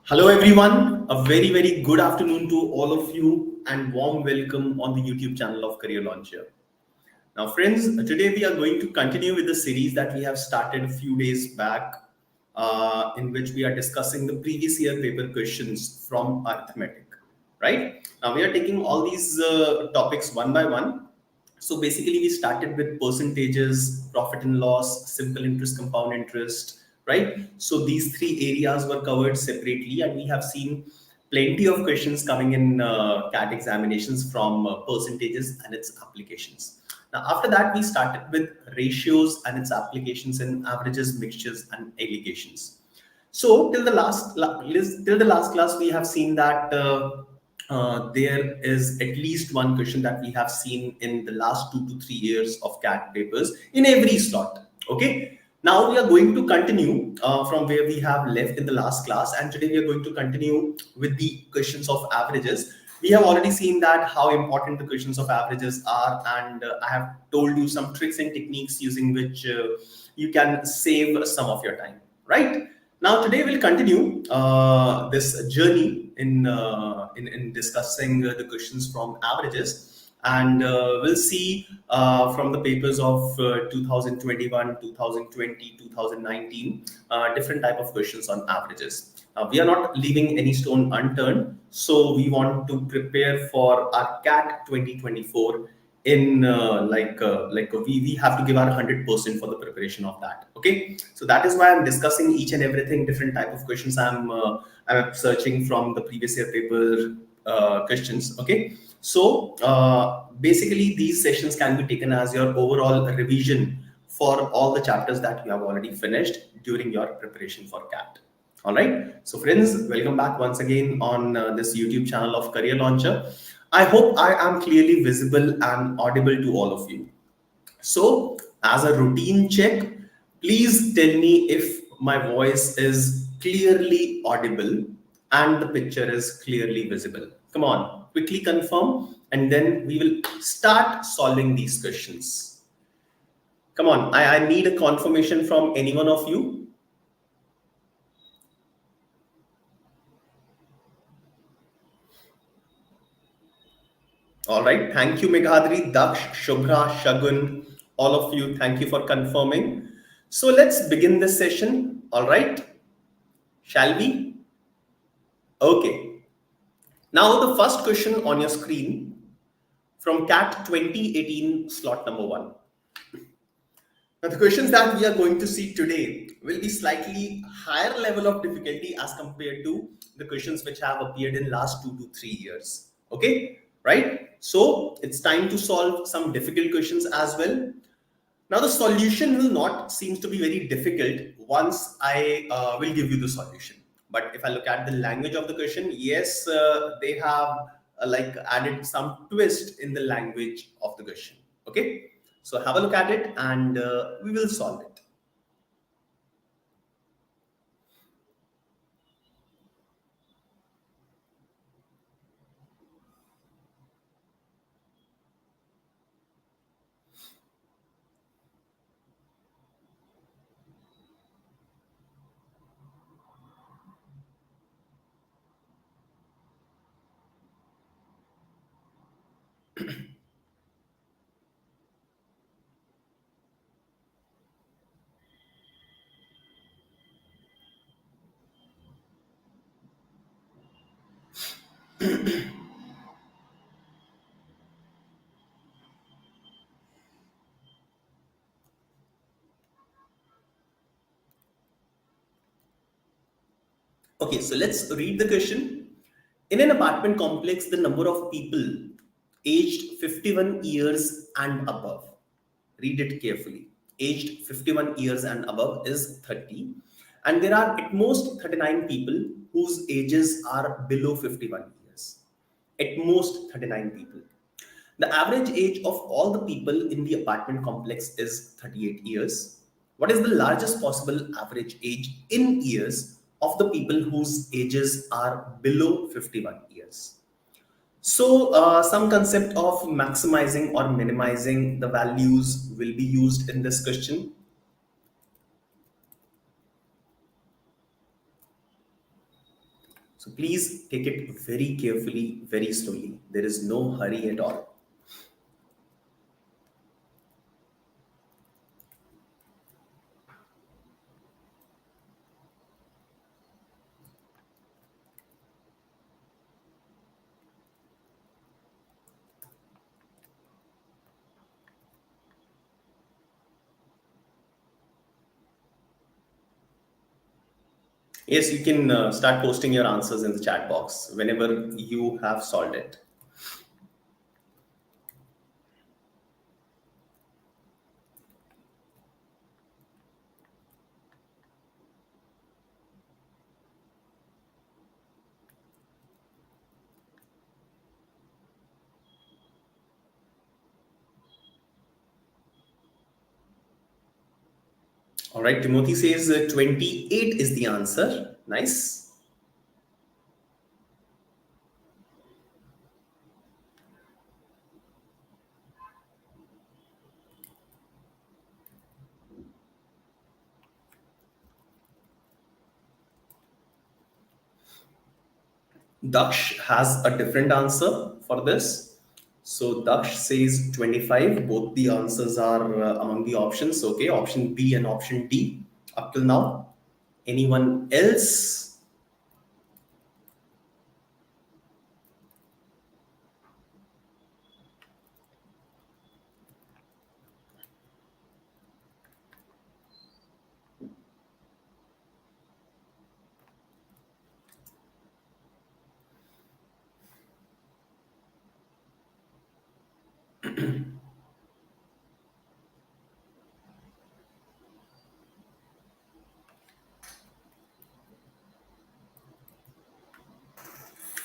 Hello everyone, a very good afternoon to all of you and warm welcome on the YouTube channel of Career Launcher. Now friends, today we are going to continue with the series that we have started a few days back in which we are discussing the previous year paper questions from Arithmetic, right? Now we are taking all these topics one by one. So basically, we started with percentages, profit and loss, simple interest, compound interest, right? So these three areas were covered separately, and we have seen plenty of questions coming in CAT examinations from percentages and its applications. Now, after that, we started with ratios and its applications in averages, mixtures, and aggregations. So till the last class, we have seen that there is at least one question that we have seen in the last 2 to 3 years of CAT papers in every slot. Okay. Now we are going to continue from where we have left in the last class, and today we are going to continue with the questions of averages. We have already seen that how important the questions of averages are, and I have told you some tricks and techniques using which you can save some of your time, right? Now, today we'll continue this journey in discussing the questions from averages, and we'll see from the papers of 2021, 2020, 2019, different type of questions on averages. We are not leaving any stone unturned, so we want to prepare for our CAT 2024 in we have to give our 100% for the preparation of that. Okay, so that is why I'm discussing each and everything, different type of questions I'm searching from the previous year paper questions. Okay, so basically these sessions can be taken as your overall revision for all the chapters that you have already finished during your preparation for CAT. All right, so friends, welcome back once again on this YouTube channel of Career Launcher. I hope I am clearly visible and audible to all of you. So, as a routine check, please tell me if my voice is clearly audible and the picture is clearly visible. Come on, quickly confirm, and then we will start solving these questions. Come on, I need a confirmation from any one of you. All right. Thank you, Meghadri, Daksh, Shubhra, Shagun, all of you. Thank you for confirming. So let's begin this session. All right. Shall we? Okay. Now the first question on your screen from CAT 2018 slot number 1. Now the questions that we are going to see today will be slightly higher level of difficulty as compared to the questions which have appeared in last 2 to 3 years. Okay, right? So it's time to solve some difficult questions as well. Now the solution will not seems to be very difficult once I will give you the solution. But if I look at the language of the question, yes, they have added some twist in the language of the question. Okay, so have a look at it and we will solve it. Okay, so let's read the question. In an apartment complex, the number of people aged 51 years and above, read it carefully, aged 51 years and above is 30. And there are at most 39 people whose ages are below 51 years. At most 39 people. The average age of all the people in the apartment complex is 38 years. What is the largest possible average age in years of the people whose ages are below 51 years? So, some concept of maximizing or minimizing the values will be used in this question. So please take it very carefully, very slowly. There is no hurry at all. Yes, you can start posting your answers in the chat box whenever you have solved it. All right, Timothy says 28 is the answer. Nice. Daksh has a different answer for this. So Daksh says 25. Both the answers are among the options. Okay, option B and option D up till now. Anyone else?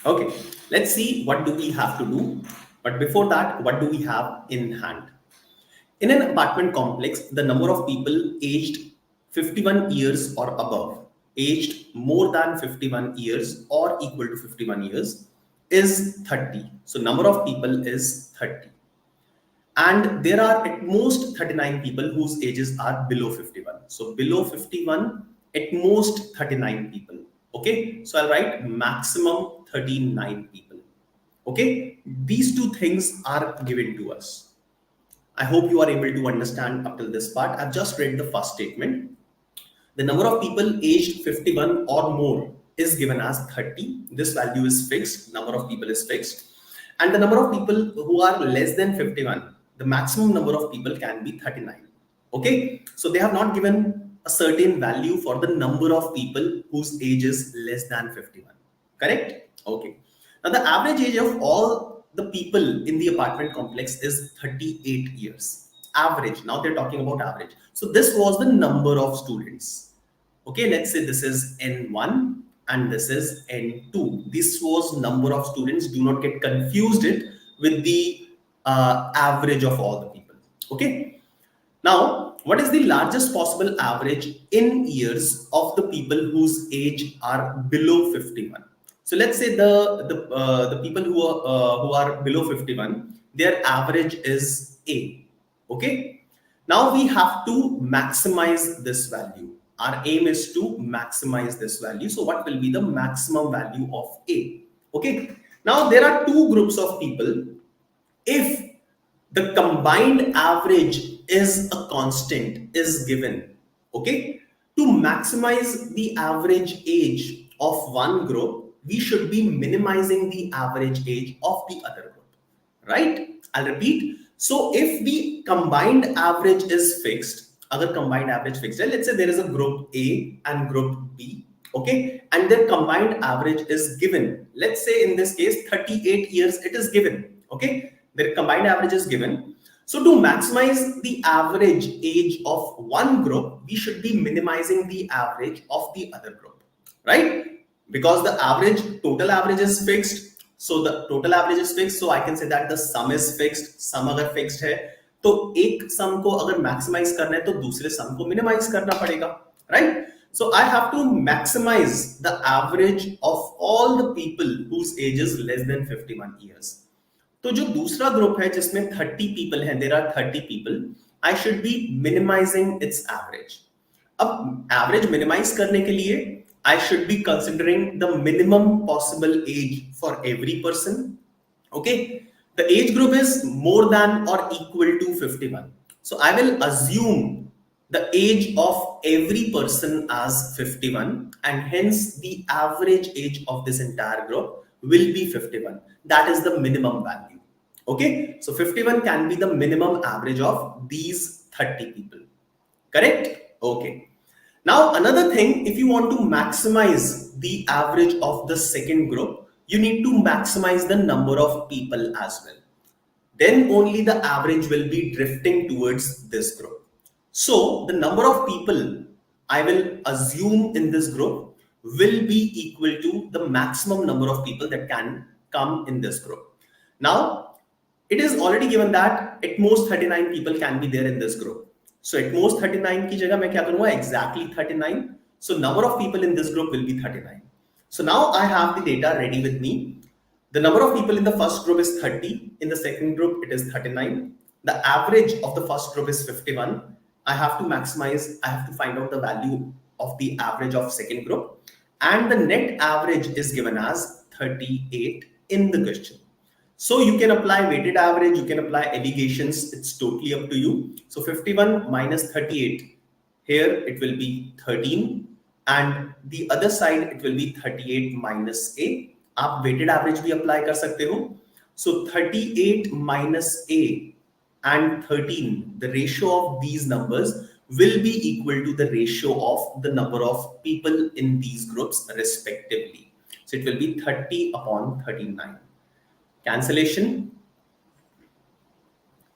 Okay, let's see what do we have to do. But before that, what do we have in hand? In an apartment complex, the number of people aged 51 years or above, aged more than 51 years or equal to 51 years, is 30. So number of people is 30. And there are at most 39 people whose ages are below 51. So below 51, at most 39 people. Okay, so I'll write maximum 39 people. Okay, these two things are given to us. I hope you are able to understand up till this part. I've just read the first statement. The number of people aged 51 or more is given as 30. This value is fixed, number of people is fixed. And the number of people who are less than 51, the maximum number of people can be 39. Okay, so they have not given a certain value for the number of people whose age is less than 51. Correct? Okay. Now, the average age of all the people in the apartment complex is 38 years. Average. Now they're talking about average. So this was the number of students. Okay, let's say this is N1 and this is N2. This was number of students. Do not get confused it with the average of all the people. Okay. Now, what is the largest possible average in years of the people whose age are below 51? So let's say the people who are below 51, their average is A. Okay. Now we have to maximize this value. Our aim is to maximize this value. So what will be the maximum value of A? Okay. Now there are two groups of people. If the combined average is a constant is given, okay, to maximize the average age of one group, we should be minimizing the average age of the other group, right? I'll repeat. So if the combined average is fixed, other combined average fixed, let's say there is a group A and group B, okay, and their combined average is given. Let's say in this case 38 years it is given, okay, their combined average is given. So to maximize the average age of one group, we should be minimizing the average of the other group, right? Because the average, total average is fixed. So the total average is fixed. So I can say that the sum is fixed. Sum अगर fixed है, तो एक sum को अगर maximize करना है, तो दूसरे sum को minimize करना पड़ेगा, right? So I have to maximize the average of all the people whose age is less than 51 years. तो जो दूसरा ग्रुप है जिसमें 30 पीपल हैं, there are 30 people, I should be minimising its average. अब एवरेज मिनिमाइज करने के लिए I should be considering the minimum possible age for every person. Okay, the age group is more than or equal to 51. So I will assume the age of every person as 51, and hence the average age of this entire group will be 51. That is the minimum value. Okay, so 51 can be the minimum average of these 30 people. Correct? Okay. Now, another thing, if you want to maximize the average of the second group, you need to maximize the number of people as well. Then only the average will be drifting towards this group. So, the number of people I will assume in this group will be equal to the maximum number of people that can come in this group. Now, it is already given that at most 39 people can be there in this group. So at most 39 की जगह मैं क्या करूँगा exactly 39. So number of people in this group will be 39. So now I have the data ready with me. The number of people in the first group is 30. In the second group it is 39. The average of the first group is 51. I have to maximize. I have to find out the value of the average of second group, and the net average is given as 38 in the question. So you can apply weighted average, you can apply allegations, it's totally up to you. So 51 minus 38, here it will be 13, and the other side it will be 38 minus A. आप weighted average भी apply कर सकते हो. So 38 minus A and 13, the ratio of these numbers will be equal to the ratio of the number of people in these groups respectively. So it will be 30 upon 39. Cancellation.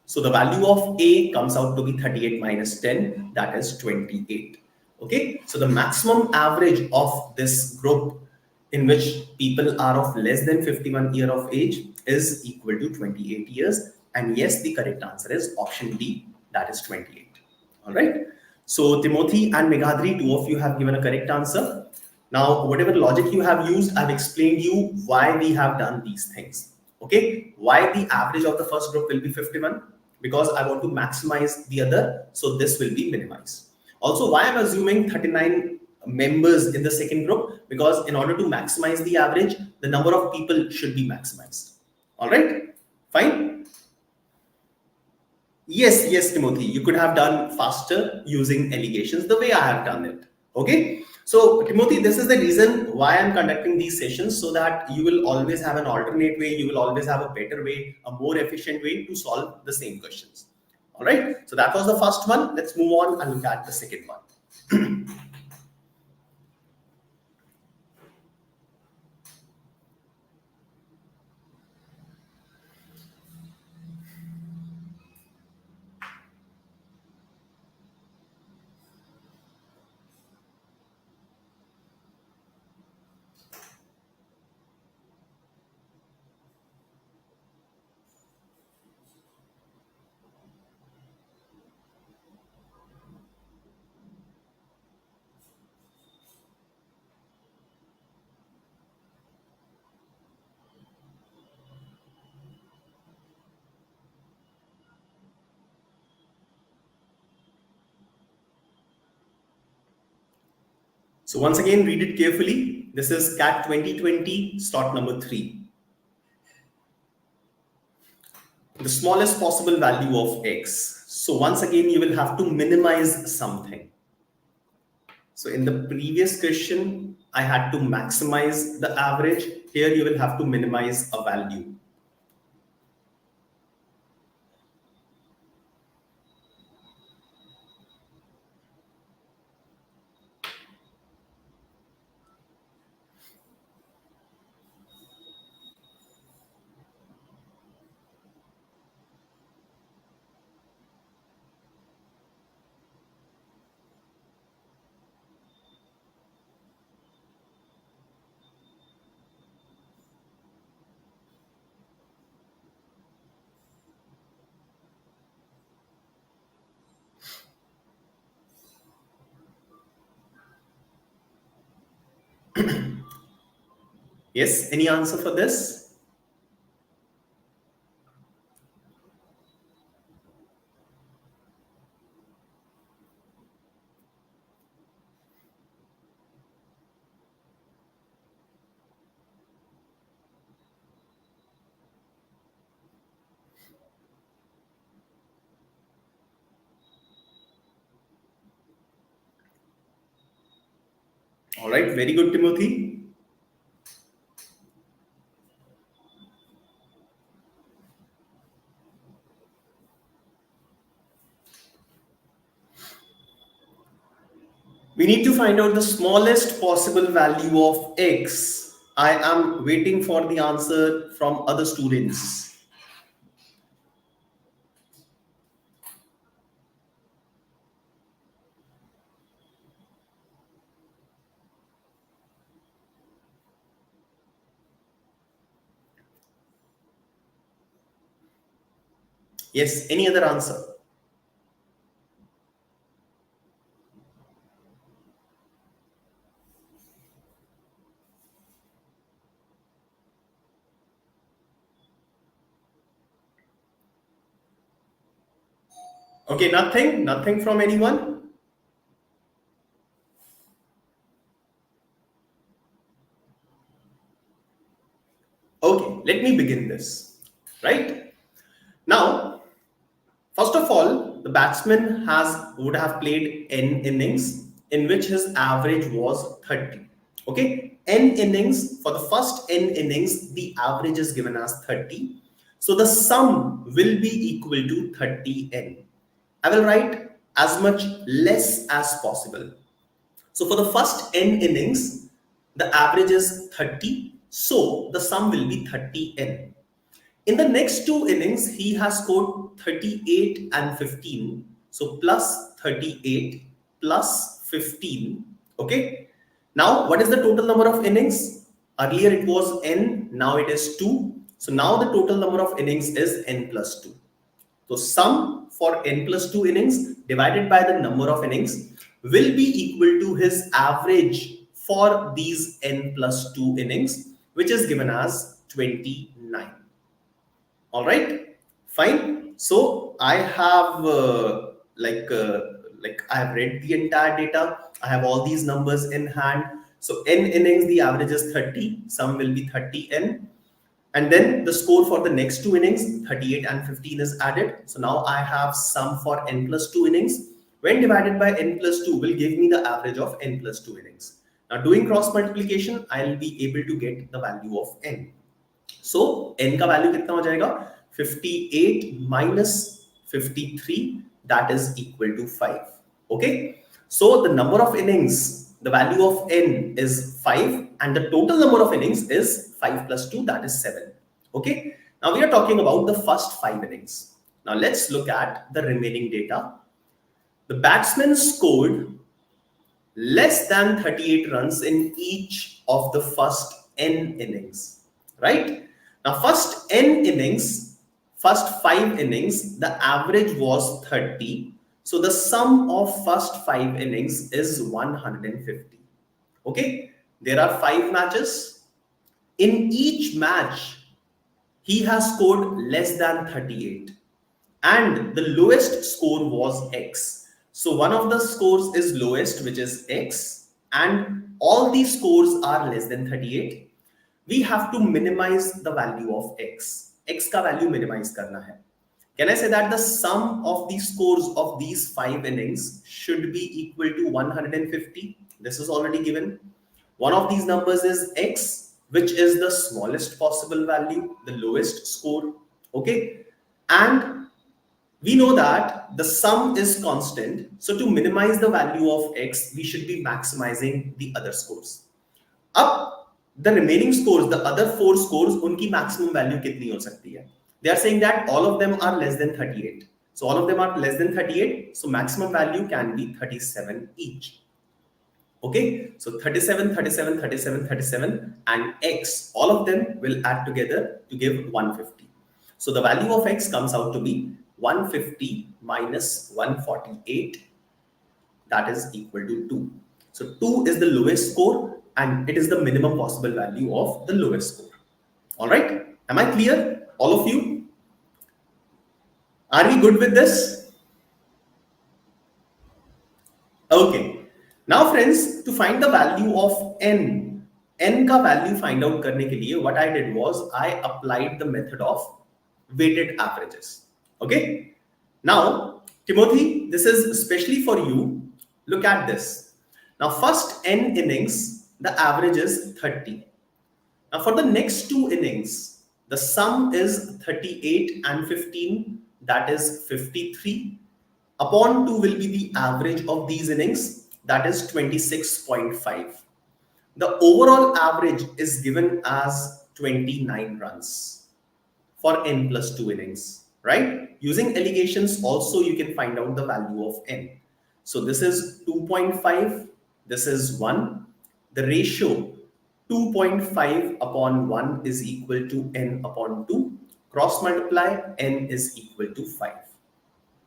So the value of A comes out to be 38 minus 10, that is 28. Okay, so the maximum average of this group in which people are of less than 51 year of age is equal to 28 years. And yes, the correct answer is option D, that is 28. All right. So Timothy and Meghadri, two of you have given a correct answer. Now, whatever logic you have used, I've explained you why we have done these things. Okay, why the average of the first group will be 51? Because I want to maximize the other, so this will be minimized. Also, why I'm assuming 39 members in the second group? Because in order to maximize the average, the number of people should be maximized. All right, fine. Yes, yes, Timothy, you could have done faster using allegations the way I have done it. Okay. So, Timothy, this is the reason why I'm conducting these sessions, so that you will always have an alternate way, you will always have a better way, a more efficient way to solve the same questions. All right. So, that was the first one. Let's move on and look at the second one. So, once again, read it carefully. This is CAT 2020, slot number 3. The smallest possible value of x. So once again, you will have to minimize something. So in the previous question, I had to maximize the average. Here you will have to minimize a value. Yes, any answer for this? All right, very good, Timothy. We need to find out the smallest possible value of x. I am waiting for the answer from other students. Yes, any other answer? Okay, nothing from anyone? Okay, let me begin this. Right? Now, first of all, the batsman would have played n innings in which his average was 30. Okay, n innings, for the first n innings, the average is given as 30. So the sum will be equal to 30n. I will write as much less as possible. So for the first n innings, the average is 30. So the sum will be 30n. In the next two innings, he has scored 38 and 15. So plus 38 plus 15. Okay. Now, what is the total number of innings? Earlier it was n, now it is 2. So now the total number of innings is n plus 2. So sum for n plus 2 innings divided by the number of innings will be equal to his average for these n plus 2 innings, which is given as 29. All right, fine. So I have I have read the entire data. I have all these numbers in hand. So n innings, the average is 30. Sum will be 30n. And then the score for the next two innings, 38 and 15 is added. So now I have sum for n plus 2 innings. When divided by n plus 2 will give me the average of n plus 2 innings. Now doing cross multiplication, I'll be able to get the value of n. So n का value कितना हो जाएगा? 58 minus 53, that is equal to 5. Okay, so the number of innings, the value of n is 5, and the total number of innings is 5 plus 2, that is 7. Okay, now we are talking about the first 5 innings. Now let's look at the remaining data. The batsman scored less than 38 runs in each of the first n innings, right? Now, first n innings, first 5 innings, the average was 30. So the sum of first 5 innings is 150. Okay, there are 5 matches. In each match, he has scored less than 38, and the lowest score was x. So one of the scores is lowest, which is x, and all these scores are less than 38. We have to minimize the value of x. X का value minimize करना है. Can I say that the sum of the scores of these 5 innings should be equal to 150? This is already given. One of these numbers is x, which is the smallest possible value, the lowest score. Okay, and we know that the sum is constant. So to minimize the value of x, we should be maximizing the other scores. Up the remaining scores, the other 4 scores, unki maximum value kitni ho sakti hai? They are saying that all of them are less than 38. So all of them are less than 38. So maximum value can be 37 each. Okay, so 37, 37, 37, 37, and x, all of them will add together to give 150. So the value of x comes out to be 150 minus 148, that is equal to 2. So 2 is the lowest score, and it is the minimum possible value of the lowest score. All right, am I clear, all of you? Are we good with this? Okay. Now friends, to find the value of n का value find out करने के लिए what I did was I applied the method of weighted averages. Okay. Now, Timothy, this is especially for you. Look at this. Now, first n innings, the average is 30. Now, for the next two innings, the sum is 38 and 15, that is 53. Upon 2 will be the average of these innings, that is 26.5. The overall average is given as 29 runs for n plus 2 innings, right? Using allegations also you can find out the value of n. So this is 2.5, this is 1. The ratio 2.5 upon 1 is equal to n upon 2. Cross multiply, n is equal to 5.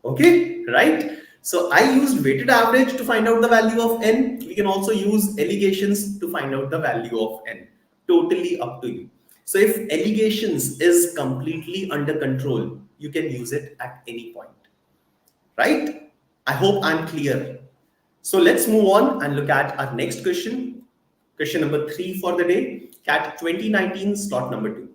Okay, right? So I used weighted average to find out the value of n. We can also use allegations to find out the value of n. Totally up to you. So if allegations is completely under control, you can use it at any point, right? I hope I'm clear. So let's move on and look at our next question. Question number 3 for the day, CAT 2019 slot number 2.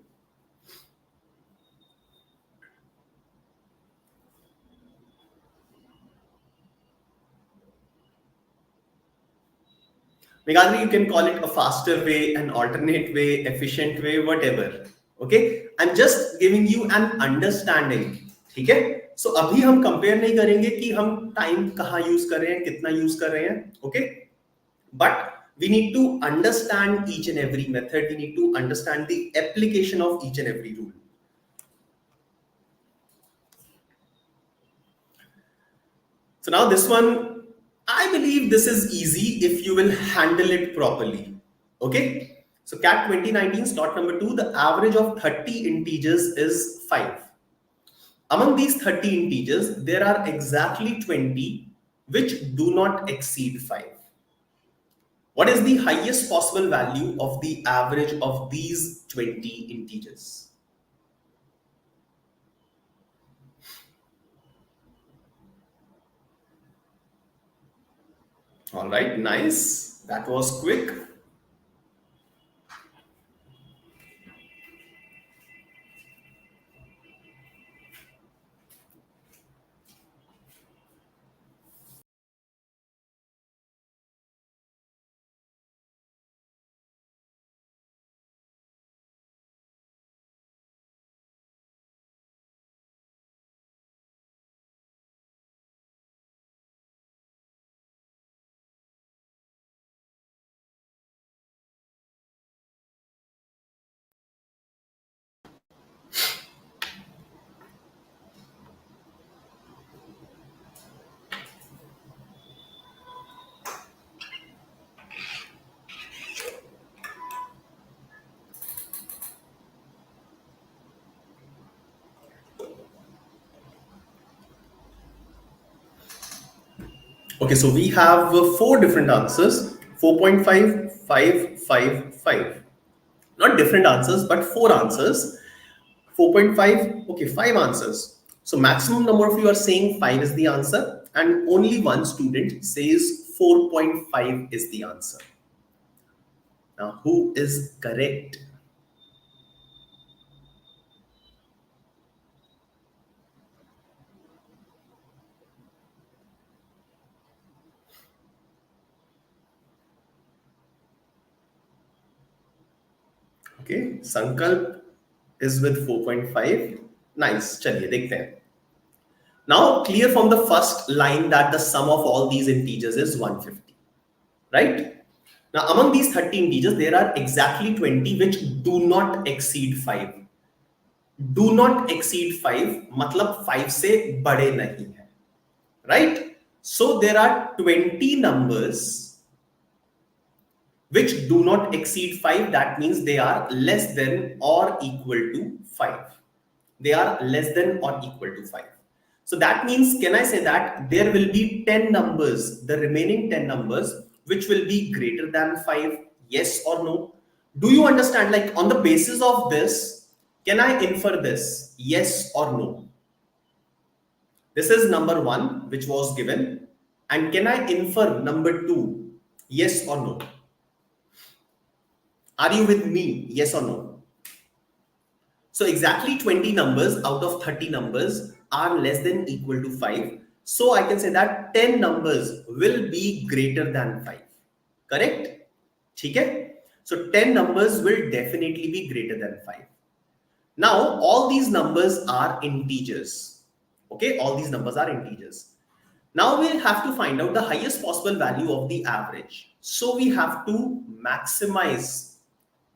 Meghadri, you can call it a faster way, an alternate way, efficient way, whatever. Okay, I'm just giving you an understanding. ठीक है? So अभी हम compare नहीं करेंगे कि हम time कहाँ use कर रहे हैं, कितना use कर रहे हैं. Okay, but we need to understand each and every method. We need to understand the application of each and every rule. So now this one, I believe this is easy if you will handle it properly. Okay. So CAT 2019 slot number 2, the average of 30 integers is 5. Among these 30 integers, there are exactly 20 which do not exceed 5. What is the highest possible value of the average of these 20 integers? All right, nice. That was quick. Okay, so we have 4 different answers, 4.5, 5, 5, 5. Not different answers, but 4 answers. 4.5, okay, 5 answers. So maximum number of you are saying 5 is the answer, and only one student says 4.5 is the answer. Now, who is correct? Okay, Sankalp is with 4.5. Nice. चलिए देखते हैं. Now, clear from the first line that the sum of all these integers is 150, right? Now, among these 30 integers, there are exactly 20 which do not exceed 5. Do not exceed 5, मतलब 5 से बड़े नहीं है, right? So there are 20 numbers which do not exceed 5. That means they are less than or equal to 5. They are less than or equal to 5. So that means, can I say that there will be 10 numbers, the remaining 10 numbers, which will be greater than 5? Yes or no? Do you understand? Like, on the basis of this, can I infer this? Yes or no? This is number 1, which was given. And can I infer number 2? Yes or no? Are you with me? Yes or no? So exactly 20 numbers out of 30 numbers are less than equal to 5. So I can say that 10 numbers will be greater than 5. correct? ठीक है? So 10 numbers will definitely be greater than 5. Now all these numbers are integers. Okay, all these numbers are integers. Now we'll have to find out the highest possible value of the average. So we have to maximize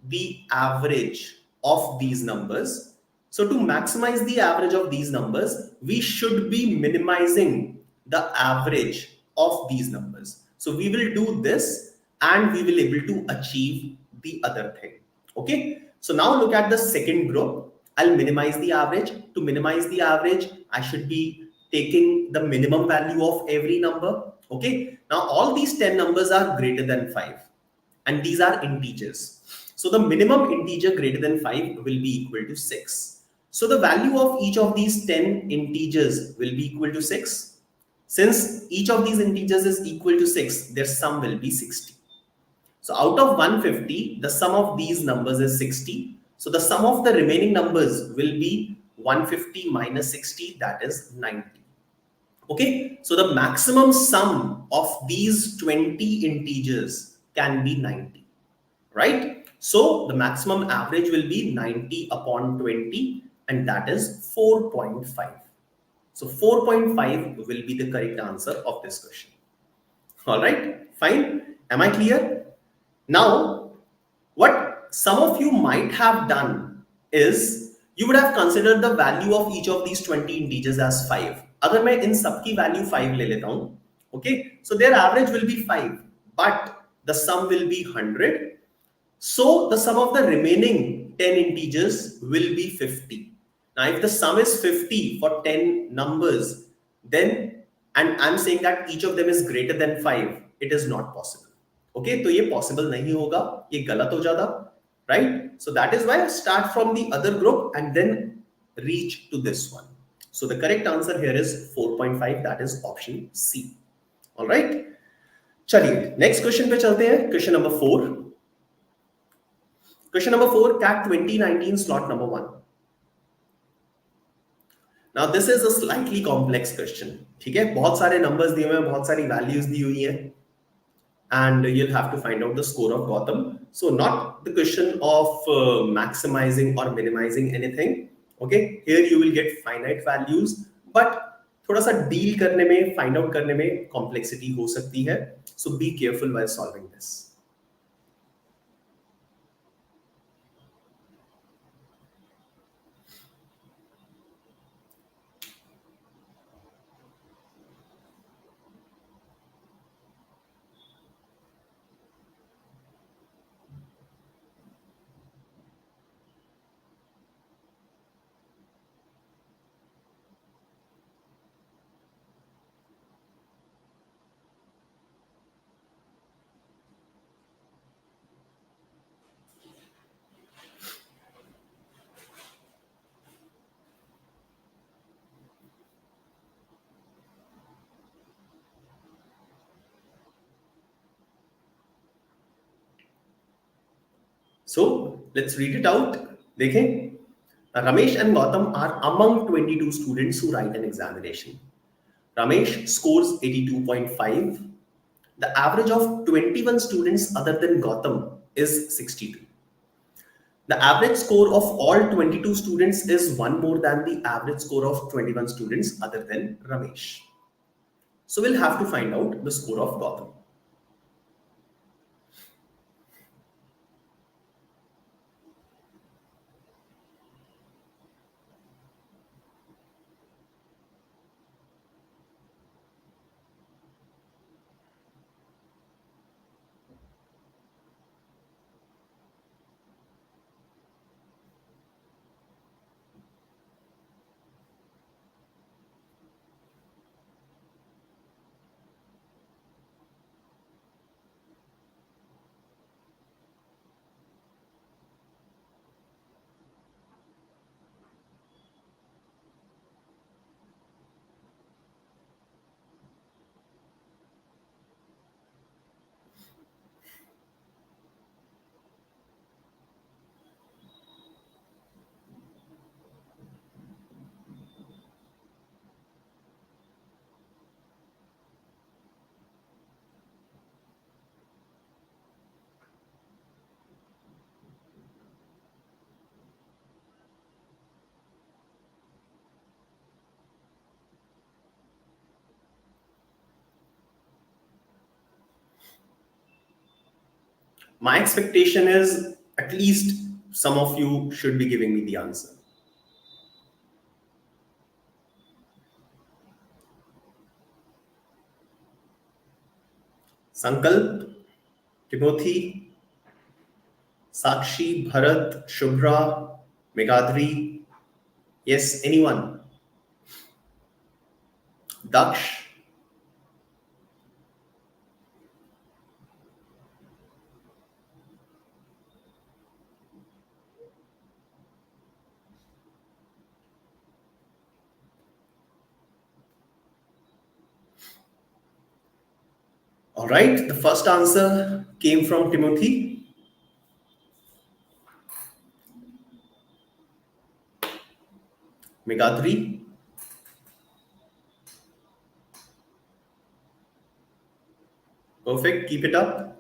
the average of these numbers. So to maximize the average of these numbers, we should be minimizing the average of these numbers. So we will do this and we will able to achieve the other thing. Okay. So now look at the second group. I'll minimize the average. To minimize the average, I should be taking the minimum value of every number. Okay. Now all these 10 numbers are greater than 5 and these are integers. So the minimum integer greater than 5 will be equal to 6. So the value of each of these 10 integers will be equal to 6. Since each of these integers is equal to 6, their sum will be 60. So out of 150, the sum of these numbers is 60. So the sum of the remaining numbers will be 150 minus 60, that is 90. Okay, so the maximum sum of these 20 integers can be 90, right? So the maximum average will be 90 upon 20, and that is 4.5. So 4.5 will be the correct answer of this question. All right, fine. Am I clear? Now, what some of you might have done is you would have considered the value of each of these 20 integers as 5. अगर मैं इन सबकी value 5 ले लेता हूं, okay, so their average will be 5, but the sum will be 100. So the sum of the remaining 10 integers will be 50. Now, if the sum is 50 for 10 numbers, then, and I'm saying that each of them is greater than 5, it is not possible. Okay, तो ये possible नहीं होगा, ये गलत हो जाता, right? So that is why I start from the other group and then reach to this one. So the correct answer here is 4.5, that is option C. All right. चलिए next question पे चलते हैं. Question number 4. Question number 4, CAT 2019 slot number 1. Now this is a slightly complex question. ठीक है, बहुत सारे numbers दिए हुए हैं, बहुत सारी values दी हुई हैं, and you'll have to find out the score of Gotham. So not the question of maximizing or minimizing anything. Okay, here you will get finite values, but थोड़ा सा deal करने में, find out करने में complexity हो सकती है. So be careful while solving this. So let's read it out. देखें, Ramesh and Gautam are among 22 students who write an examination. Ramesh scores 82.5. The average of 21 students other than Gautam is 62. The average score of all 22 students is one more than the average score of 21 students other than Ramesh. So we'll have to find out the score of Gautam. My expectation is at least some of you should be giving me the answer. Sankalp, Timothy, Sakshi, Bharat, Shubhra, Megadri. Yes, anyone? Daksh. All right, the first answer came from Timothy. Megadri. Perfect, keep it up.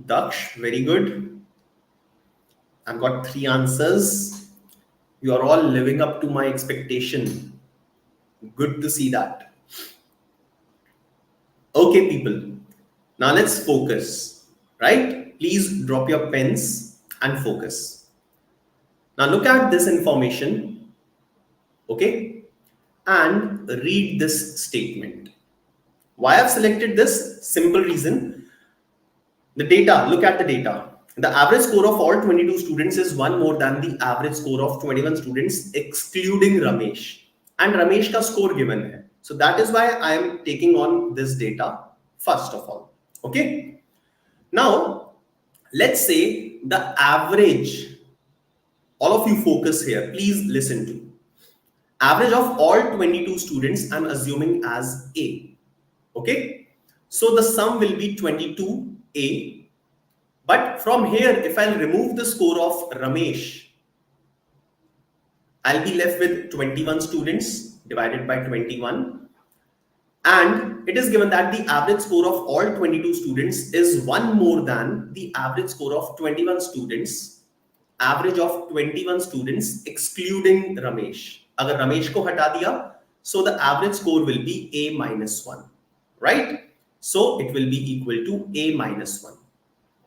Daksh, very good. I've got three answers. You are all living up to my expectation. Good to see that. Okay, people. Now let's focus, right? Please drop your pens and focus. Now look at this information, okay? And read this statement. Why I've selected this? Simple reason. The data, look at the data. The average score of all 22 students is one more than the average score of 21 students, excluding Ramesh. And Ramesh ka score given hai. So that is why I am taking on this data first of all. Okay. Now, let's say the average, all of you focus here, please listen to. Average of all 22 students, I'm assuming as A. Okay. So the sum will be 22A. But from here, if I'll remove the score of Ramesh, I'll be left with 21 students divided by 21. And it is given that the average score of all 22 students is one more than the average score of 21 students, average of 21 students excluding Ramesh. Agar Ramesh ko hata diya, so the average score will be A minus 1, right? So it will be equal to A minus 1.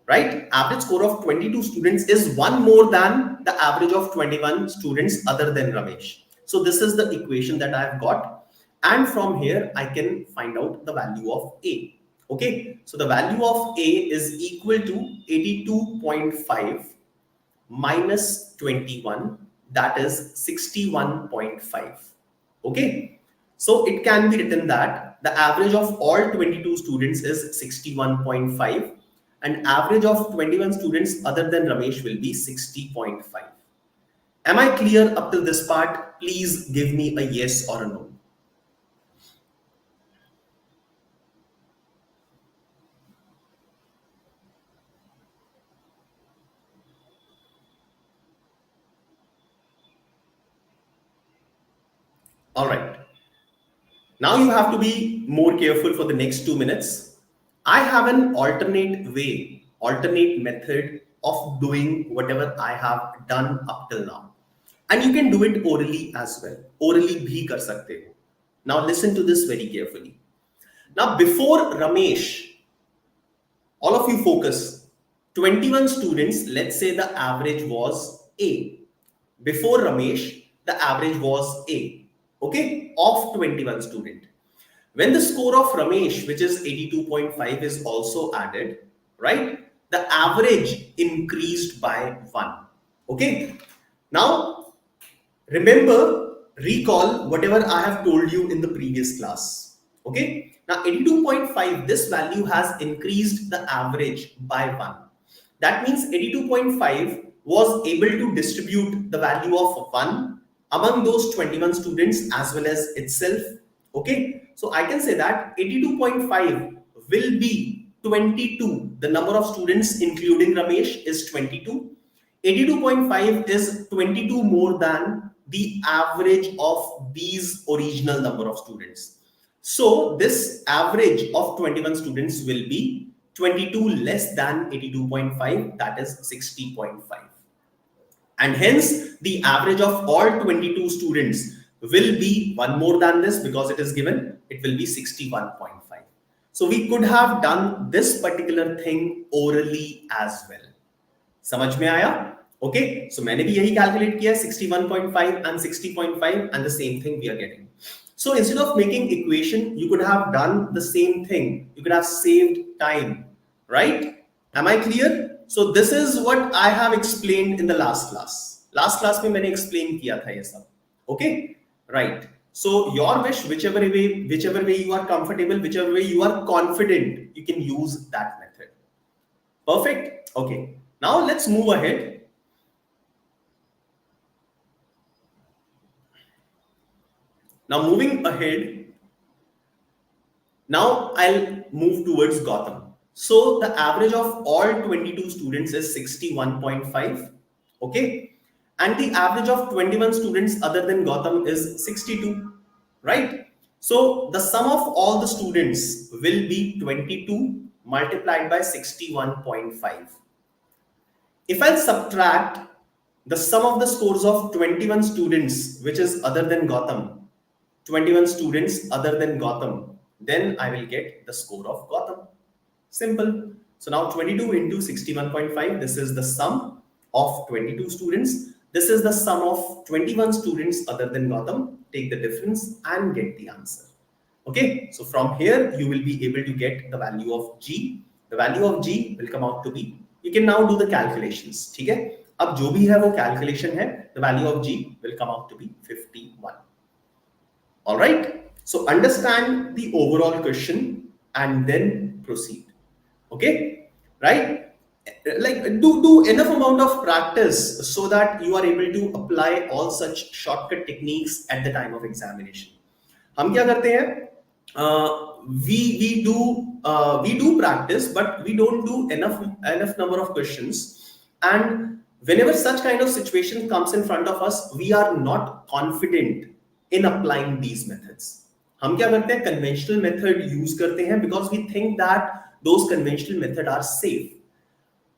Right? Average score of 22 students is one more than the average of 21 students other than Ramesh. So this is the equation that I've got. And from here, I can find out the value of A. Okay. So the value of A is equal to 82.5 minus 21. That is 61.5. Okay. So it can be written that the average of all 22 students is 61.5 and average of 21 students other than Ramesh will be 60.5. Am I clear up till this part? Please give me a yes or a no. All right. Now you have to be more careful for the next 2 minutes. I have an alternate way, alternate method of doing whatever I have done up till now. And you can do it orally as well. Orally bhi kar sakte ho. Now listen to this very carefully. Now before Ramesh, all of you focus. 21 students, let's say the average was A. Before Ramesh, the average was A. Okay, of 21 student. When the score of Ramesh, which is 82.5, is also added, right? The average increased by 1. Okay. Now, remember, recall whatever I have told you in the previous class. Okay. Now, 82.5, this value has increased the average by 1. That means 82.5 was able to distribute the value of 1 among those 21 students as well as itself. Okay. So I can say that 82.5 will be 22, the number of students including Ramesh is 22. 82.5 is 22 more than the average of these original number of students. So this average of 21 students will be 22 less than 82.5, that is 60.5. And hence the average of all 22 students will be one more than this because it is given, it will be 61.5. So we could have done this particular thing orally as well. समझ में आया? Okay, so मैंने भी यही calculate किया 61.5 and 60.5 and the same thing we are getting. So instead of making equation, you could have done the same thing. You could have saved time, right? Am I clear? So this is what I have explained in the last class. Last class में मैंने explain किया था ये सब. Okay, right. So your wish, whichever way you are comfortable, whichever way you are confident, you can use that method. Perfect. Okay. Now let's move ahead. Now moving ahead. Now I'll move towards Gotham. So the average of all 22 students is 61.5. Okay. And the average of 21 students other than Gotham is 62. Right. So the sum of all the students will be 22 multiplied by 61.5. If I subtract the sum of the scores of 21 students, which is other than Gotham, 21 students other than Gotham, then I will get the score of Gotham. Simple. So now 22 into 61.5, this is the sum of 22 students. This is the sum of 21 students other than Gotham. Take the difference and get the answer. Okay, so from here you will be able to get the value of G. The value of G will come out to be, you can now do the calculations. ठीक है? अब जो भी है वो calculation है, the value of G will come out to be 51. All right. So understand the overall question and then proceed. Okay, right? Like do enough amount of practice so that you are able to apply all such shortcut techniques at the time of examination. हम क्या करते हैं? We do practice, but we don't do enough number of questions. And whenever such kind of situation comes in front of us, we are not confident in applying these methods. हम क्या करते हैं? Conventional method use करते हैं because we think that those conventional methods are safe.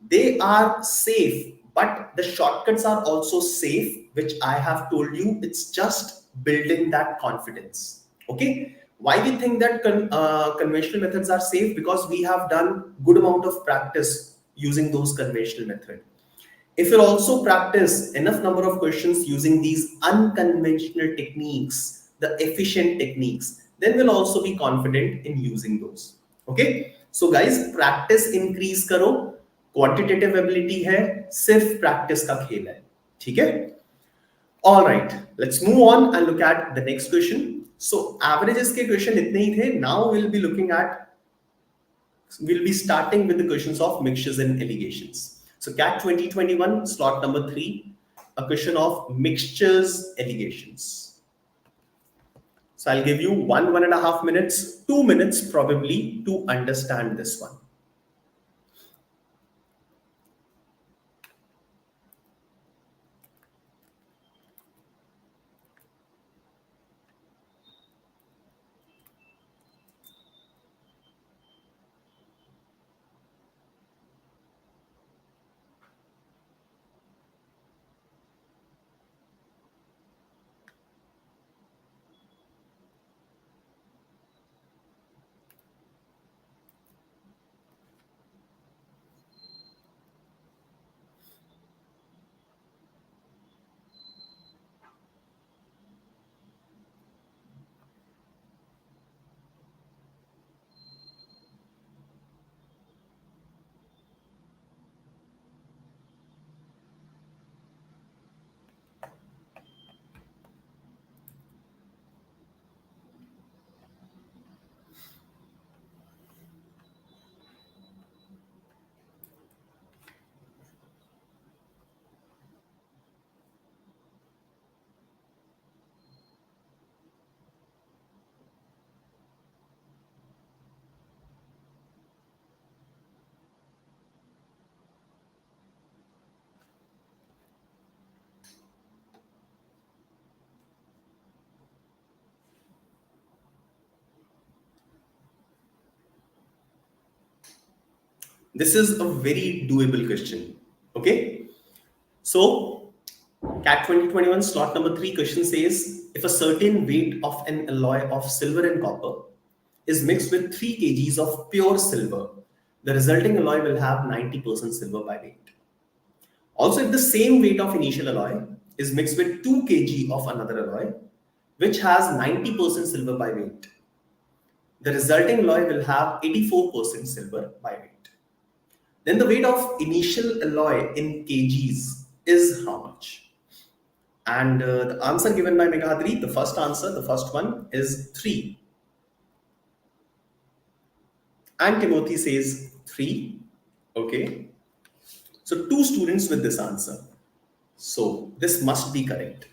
They are safe, but the shortcuts are also safe, which I have told you. It's just building that confidence. Okay. Why we think that conventional methods are safe? Because we have done good amount of practice using those conventional methods. If you also practice enough number of questions using these unconventional techniques, the efficient techniques, then we'll also be confident in using those. Okay. So guys, practice increase करो. Quantitative ability है, सिर्फ practice का खेल है. ठीक है? All right. Let's move on and look at the next question. So averages के question इतने ही थे. Now we'll be starting with the questions of mixtures and allegations. So CAT 2021 slot number 3, a question of mixtures allegations. So I'll give you 1.5 minutes, 2 minutes probably to understand this one. This is a very doable question. Okay. So CAT 2021 slot number 3 question says if a certain weight of an alloy of silver and copper is mixed with 3 kgs of pure silver, the resulting alloy will have 90% silver by weight. Also, if the same weight of initial alloy is mixed with 2 kg of another alloy, which has 90% silver by weight, the resulting alloy will have 84% silver by weight. Then the weight of initial alloy in kgs is how much? And the answer given by Meghadri, the first answer, the first one is 3. And Timothy says 3. Okay. So 2 students with this answer. So this must be correct.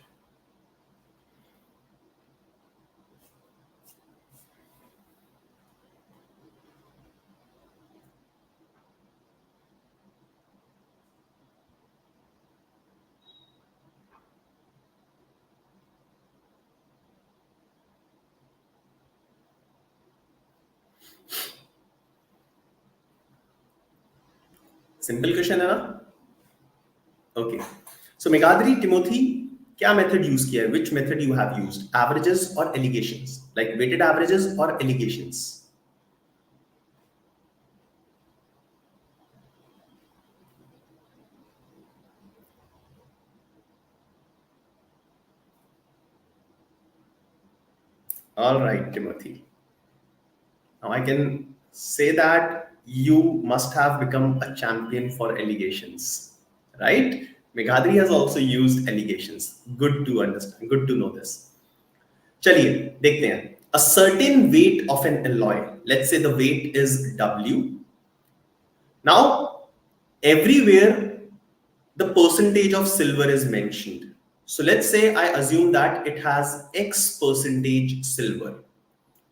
Simple question है ना? Okay. So Meghadri, Timothy, क्या method use किया है? Which method you have used? Averages or allegations? Like weighted averages or allegations? All right, Timothy. Now I can say that you must have become a champion for allegations, right? Meghadri has also used allegations. Good to understand. Good to know this. चलिए देखते हैं. A certain weight of an alloy. Let's say the weight is W. Now, everywhere the percentage of silver is mentioned. So let's say I assume that it has X percentage silver.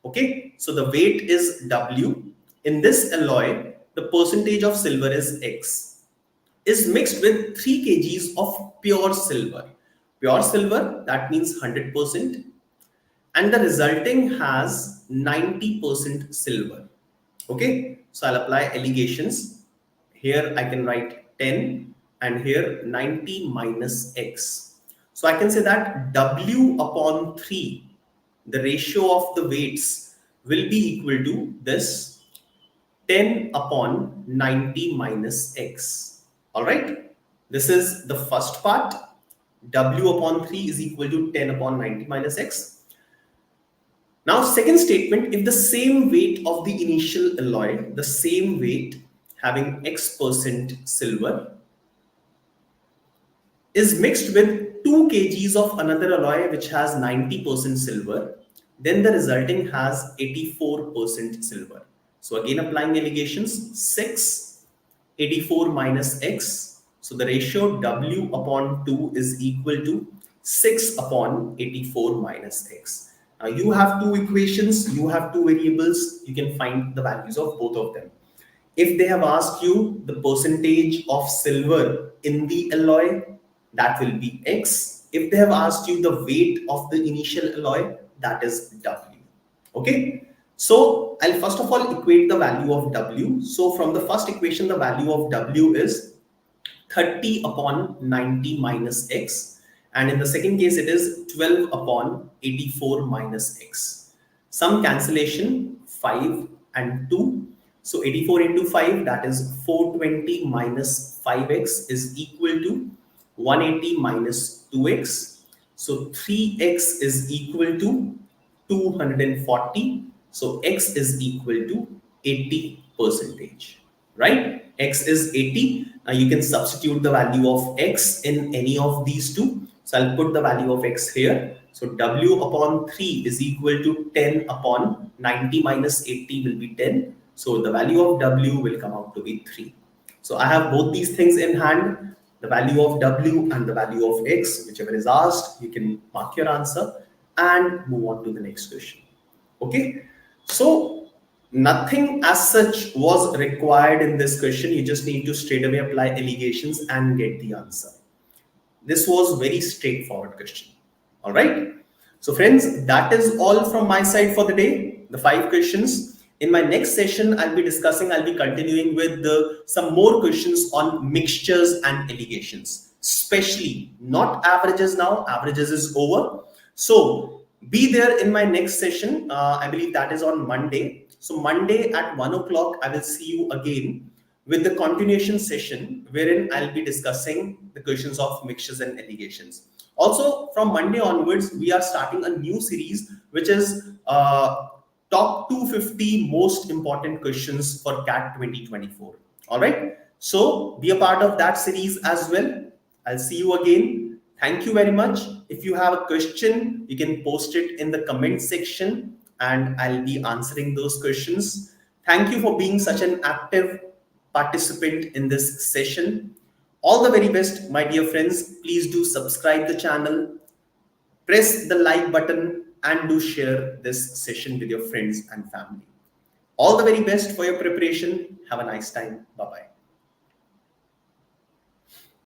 Okay, so the weight is W. In this alloy, the percentage of silver is X. Is mixed with 3 kgs of pure silver. Pure silver, that means 100%. And the resulting has 90% silver. Okay, so I'll apply allegations. Here I can write 10 and here 90 minus X. So I can say that W upon 3, the ratio of the weights will be equal to this 10 upon 90 minus X. All right. This is the first part. W upon 3 is equal to 10 upon 90 minus X. Now, second statement, if the same weight of the initial alloy, the same weight having X% silver is mixed with 2 kgs of another alloy which has 90% silver, then the resulting has 84% silver. So again applying allegations, 6, 84 minus X. So the ratio W upon 2 is equal to 6 upon 84 minus X. Now you have two equations, you have two variables, you can find the values of both of them. If they have asked you the percentage of silver in the alloy, that will be X. If they have asked you the weight of the initial alloy, that is W. Okay. So I'll first of all equate the value of W. So from the first equation, the value of W is 30 upon 90 minus X. And in the second case, it is 12 upon 84 minus X. Some cancellation, 5 and 2. So 84 into 5, that is 420 minus 5x is equal to 180 minus 2x. So 3x is equal to 240. So x is equal to 80%, right? X is 80. Now you can substitute the value of x in any of these two. So I'll put the value of x here. So W upon 3 is equal to 10 upon 90 minus 80 will be 10. So the value of W will come out to be 3. So I have both these things in hand, the value of W and the value of X, whichever is asked, you can mark your answer and move on to the next question. Okay. So nothing as such was required in this question. You just need to straight away apply allegations and get the answer. This was very straightforward question. All right. So friends, that is all from my side for the day. The 5 questions. In my next session, I'll be continuing with some more questions on mixtures and allegations, especially not averages now. Averages is over. So be there in my next session. I believe that is on Monday. So Monday at 1 o'clock, I will see you again with the continuation session wherein I'll be discussing the questions of mixtures and allegations. Also, from Monday onwards, we are starting a new series, which is top 250 most important questions for CAT 2024. All right. So be a part of that series as well. I'll see you again. Thank you very much. If you have a question, you can post it in the comment section and I'll be answering those questions. Thank you for being such an active participant in this session. All the very best, my dear friends. Please do subscribe the channel, press the like button, and do share this session with your friends and family. All the very best for your preparation. Have a nice time. Bye bye.